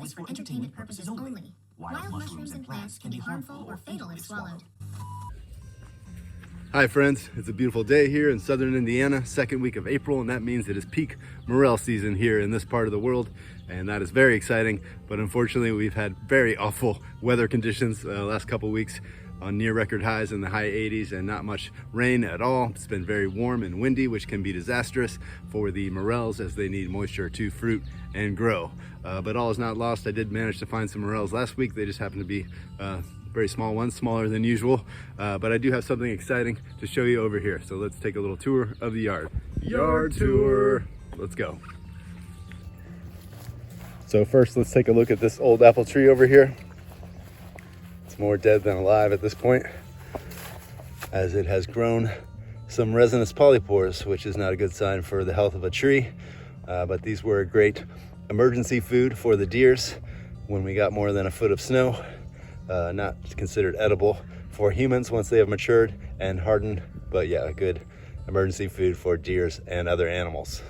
is for entertainment purposes only. Wild mushrooms and plants can be harmful or fatal if swallowed. Hi friends, it's a beautiful day here in southern Indiana, second week of April, and that means it is peak morel season here in this part of the world, and that is very exciting. But unfortunately, we've had very awful weather conditions the last couple weeks on near record highs in the high 80s and not much rain at all. It's been very warm and windy, which can be disastrous for the morels as they need moisture to fruit and grow. But all is not lost. I did manage to find some morels last week. They just happen to be very small ones, smaller than usual. But I do have something exciting to show you over here. So let's take a little tour of the yard. Yard tour, let's go. So first, let's take a look at this old apple tree over here. It's more dead than alive at this point, as it has grown some resinous polypores, which is not a good sign for the health of a tree. But these were a great emergency food for the deers when we got more than a foot of snow. Not considered edible for humans once they have matured and hardened, but yeah, a good emergency food for deers and other animals.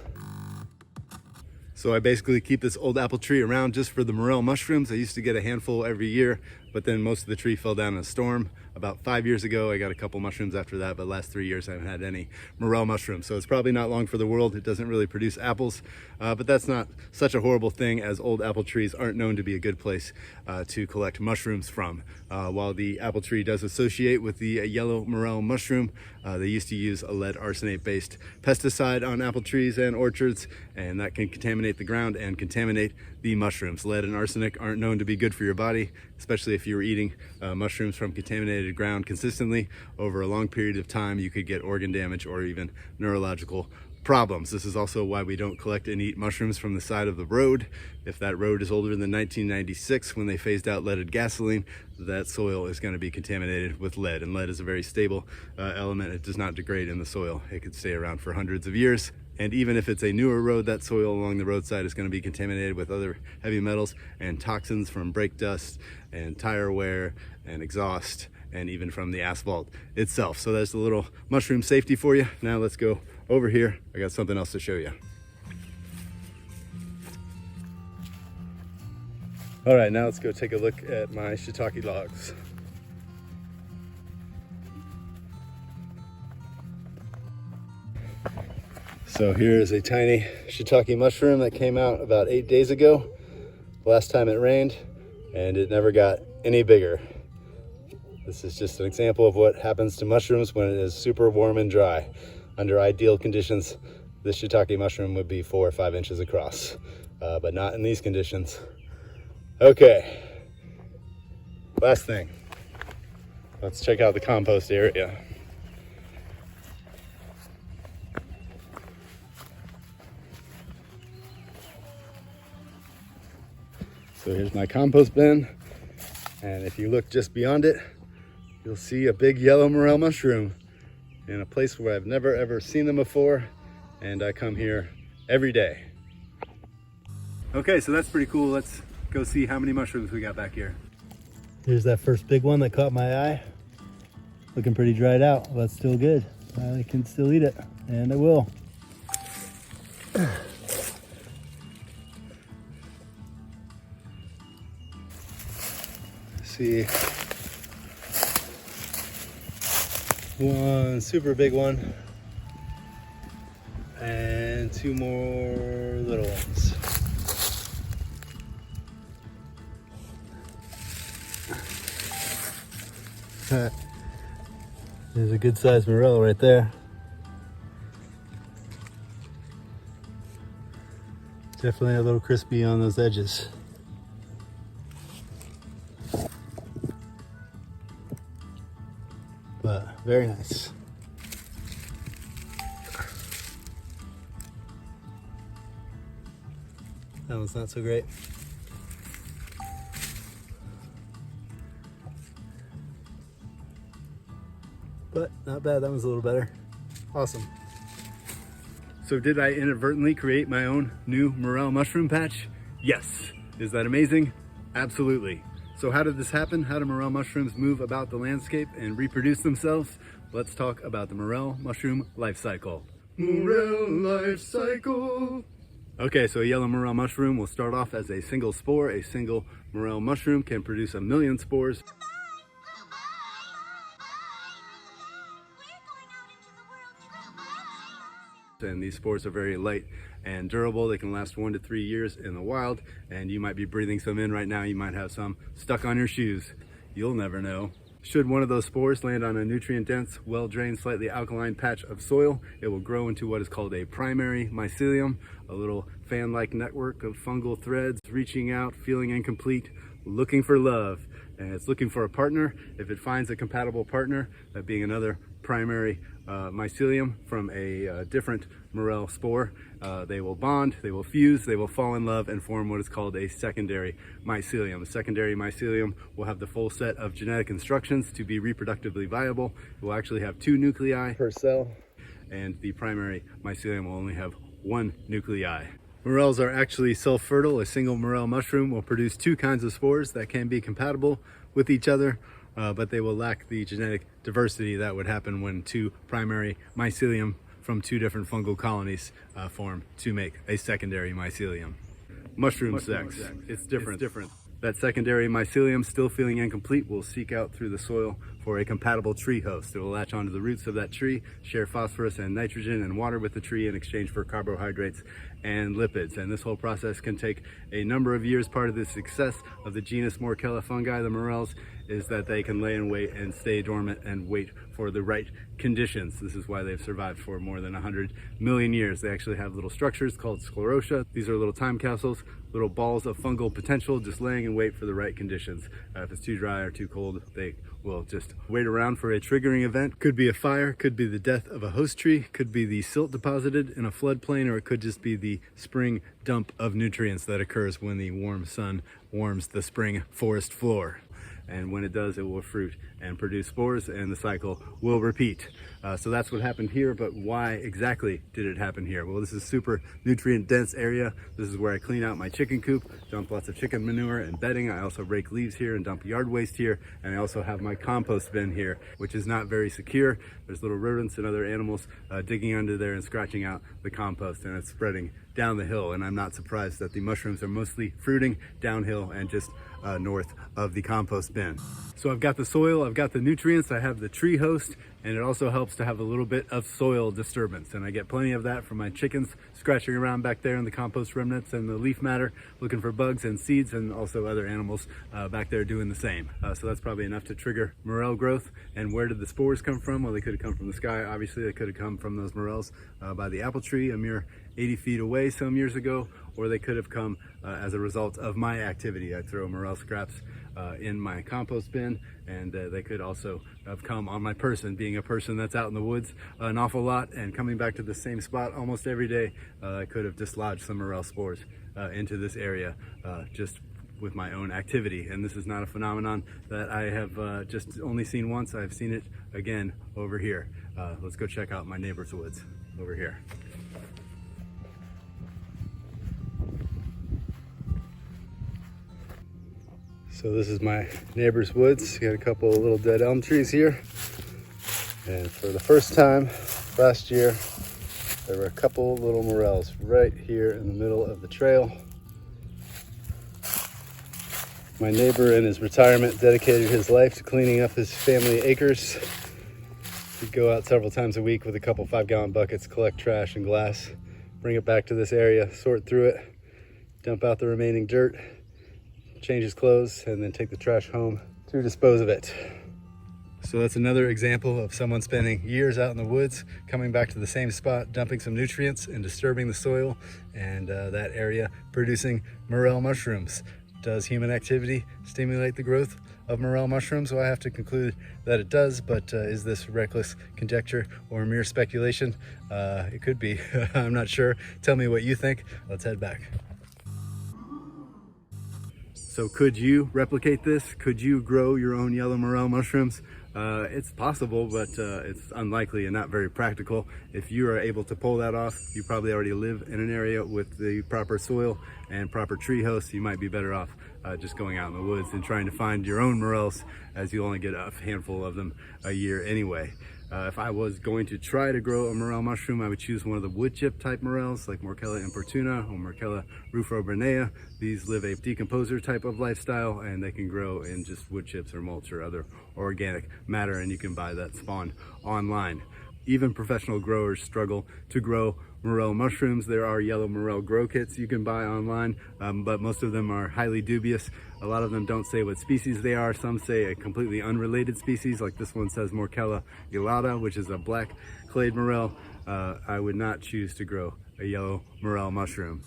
So I basically keep this old apple tree around just for the morel mushrooms. I used to get a handful every year, but then most of the tree fell down in a storm. About 5 years ago, I got a couple mushrooms after that, but last 3 years I haven't had any morel mushrooms. So it's probably not long for the world. It doesn't really produce apples, but that's not such a horrible thing, as old apple trees aren't known to be a good place to collect mushrooms from. While the apple tree does associate with the yellow morel mushroom, they used to use a lead arsenate-based pesticide on apple trees and orchards, and that can contaminate the ground and contaminate the mushrooms. Lead and arsenic aren't known to be good for your body, especially if you were eating mushrooms from contaminated ground consistently over a long period of time. You could get organ damage or even neurological problems. This is also why we don't collect and eat mushrooms from the side of the road. If that road is older than 1996, when they phased out leaded gasoline, that soil is going to be contaminated with lead, and lead is a very stable element. It does not degrade in the soil. It could stay around for hundreds of years. And even if it's a newer road, that soil along the roadside is going to be contaminated with other heavy metals and toxins from brake dust and tire wear and exhaust, and even from the asphalt itself. So there's a little mushroom safety for you. Now let's go over here. I got something else to show you. All right, now let's go take a look at my shiitake logs. So here is a tiny shiitake mushroom that came out about 8 days ago, last time it rained, and it never got any bigger. This is just an example of what happens to mushrooms when it is super warm and dry. Under ideal conditions, this shiitake mushroom would be 4 or 5 inches across, but not in these conditions. Okay, last thing. Let's check out the compost area. So here's my compost bin, and if you look just beyond it, you'll see a big yellow morel mushroom in a place where I've never ever seen them before, and I come here every day. Okay, so that's pretty cool. Let's go see how many mushrooms we got back here. Here's that first big one that caught my eye. Looking pretty dried out, but still good. I can still eat it, and I will. See, one super big one and 2 more little ones. There's a good sized morel right there. Definitely a little crispy on those edges. But very nice. That one's not so great. But not bad, that one's a little better. Awesome. So did I inadvertently create my own new morel mushroom patch? Yes. Is that amazing? Absolutely. So how did this happen? How do morel mushrooms move about the landscape and reproduce themselves? Let's talk about the morel mushroom life cycle. Morel life cycle. Okay, so a yellow morel mushroom will start off as a single spore. A single morel mushroom can produce 1,000,000 spores. And these spores are very light and durable. They can last 1 to 3 years in the wild, and you might be breathing some in right now. You might have some stuck on your shoes. You'll never know. Should one of those spores land on a nutrient-dense, well-drained, slightly alkaline patch of soil, it will grow into what is called a primary mycelium, a little fan-like network of fungal threads reaching out, feeling incomplete, looking for love. And it's looking for a partner. If it finds a compatible partner, that being another primary mycelium from a different morel spore, they will bond, they will fuse, they will fall in love and form what is called a secondary mycelium. The secondary mycelium will have the full set of genetic instructions to be reproductively viable. It will actually have 2 nuclei per cell, and the primary mycelium will only have 1 nuclei. Morels are actually self-fertile. A single morel mushroom will produce 2 kinds of spores that can be compatible with each other, but they will lack the genetic diversity that would happen when 2 primary mycelium from 2 different fungal colonies form to make a secondary mycelium. Mushroom sex. It's different. That secondary mycelium, still feeling incomplete, will seek out through the soil for a compatible tree host. It will latch onto the roots of that tree, share phosphorus and nitrogen and water with the tree in exchange for carbohydrates and lipids. And this whole process can take a number of years. Part of the success of the genus Morella fungi, the morels, is that they can lay in wait and stay dormant and wait for the right conditions. This is why they've survived for more than 100 million years. They actually have little structures called sclerotia. These are little time capsules, little balls of fungal potential, just laying in wait for the right conditions. If it's too dry or too cold, they will just wait around for a triggering event. Could be a fire, could be the death of a host tree, could be the silt deposited in a floodplain, or it could just be the spring dump of nutrients that occurs when the warm sun warms the spring forest floor. And when it does, it will fruit and produce spores, and the cycle will repeat. So that's what happened here, but why exactly did it happen here? Well, this is super nutrient dense area. This is where I clean out my chicken coop, dump lots of chicken manure and bedding. I also rake leaves here and dump yard waste here. And I also have my compost bin here, which is not very secure. There's little rodents and other animals digging under there and scratching out the compost, and it's spreading down the hill. And I'm not surprised that the mushrooms are mostly fruiting downhill and just north of the compost bin. So I've got the soil, I've got the nutrients, I have the tree host, and it also helps to have a little bit of soil disturbance. And I get plenty of that from my chickens scratching around back there in the compost remnants and the leaf matter, looking for bugs and seeds, and also other animals back there doing the same. So that's probably enough to trigger morel growth. And where did the spores come from? Well, they could have come from the sky. Obviously, they could have come from those morels by the apple tree a mere 80 feet away some years ago, or they could have come as a result of my activity. I throw morel scraps in my compost bin, and they could also have come on my person, being a person that's out in the woods an awful lot and coming back to the same spot almost every day. I could have dislodged some morel spores into this area just with my own activity. And this is not a phenomenon that I have just only seen once. I've seen it again over here. Let's go check out my neighbor's woods over here. So this is my neighbor's woods. Got a couple of little dead elm trees here. And for the first time last year, there were a couple little morels right here in the middle of the trail. My neighbor in his retirement dedicated his life to cleaning up his family acres. He'd go out several times a week with a couple 5-gallon buckets, collect trash and glass, bring it back to this area, sort through it, dump out the remaining dirt, change his clothes, and then take the trash home to dispose of it. So that's another example of someone spending years out in the woods, coming back to the same spot, dumping some nutrients and disturbing the soil, and that area producing morel mushrooms. Does human activity stimulate the growth of morel mushrooms? Well, I have to conclude that it does, but is this reckless conjecture or mere speculation? It could be. I'm not sure. Tell me what you think. Let's head back. So could you replicate this? Could you grow your own yellow morel mushrooms? It's possible, but it's unlikely and not very practical. If you are able to pull that off, you probably already live in an area with the proper soil and proper tree hosts. You might be better off just going out in the woods and trying to find your own morels, as you only get a handful of them a year anyway. If I was going to try to grow a morel mushroom, I would choose one of the wood chip type morels like Morella importuna or Morella rufobranea. These live a decomposer type of lifestyle, and they can grow in just wood chips or mulch or other organic matter, and you can buy that spawn online. Even professional growers struggle to grow morel mushrooms. There are yellow morel grow kits you can buy online, but most of them are highly dubious. A lot of them don't say what species they are. Some say a completely unrelated species, like this one says Morella elata, which is a black clade morel. I would not choose to grow a yellow morel mushroom.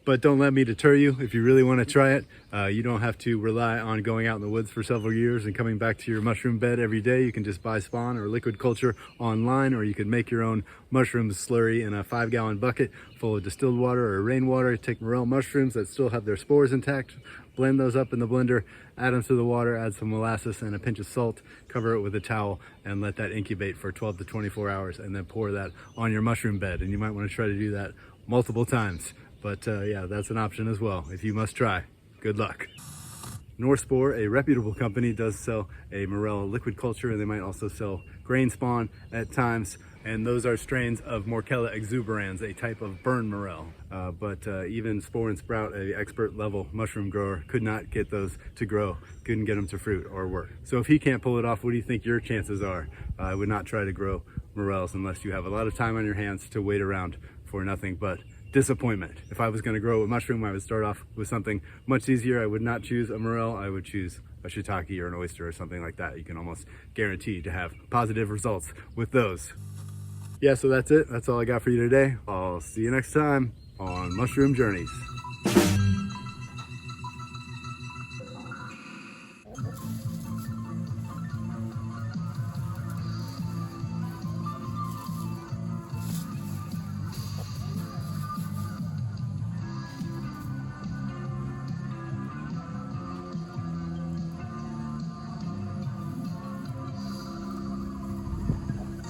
But don't let me deter you. If you really want to try it, you don't have to rely on going out in the woods for several years and coming back to your mushroom bed every day. You can just buy spawn or liquid culture online, or you can make your own mushroom slurry in a 5-gallon bucket full of distilled water or rainwater. Take morel mushrooms that still have their spores intact, blend those up in the blender, add them to the water, add some molasses and a pinch of salt, cover it with a towel, and let that incubate for 12 to 24 hours, and then pour that on your mushroom bed. And you might want to try to do that multiple times. But yeah, that's an option as well. If you must try, good luck. Northspore, a reputable company, does sell a morel liquid culture, and they might also sell grain spawn at times. And those are strains of Morella exuberans, a type of burn morel. But even Spore and Sprout, an expert level mushroom grower, could not get those to grow, couldn't get them to fruit or work. So if he can't pull it off, what do you think your chances are? I would not try to grow morels unless you have a lot of time on your hands to wait around for nothing but disappointment. If I was going to grow a mushroom, I would start off with something much easier. I would not choose a morel. I would choose a shiitake or an oyster or something like that. You can almost guarantee to have positive results with those. Yeah, so that's it. That's all I got for you today. I'll see you next time on Mushroom Journeys.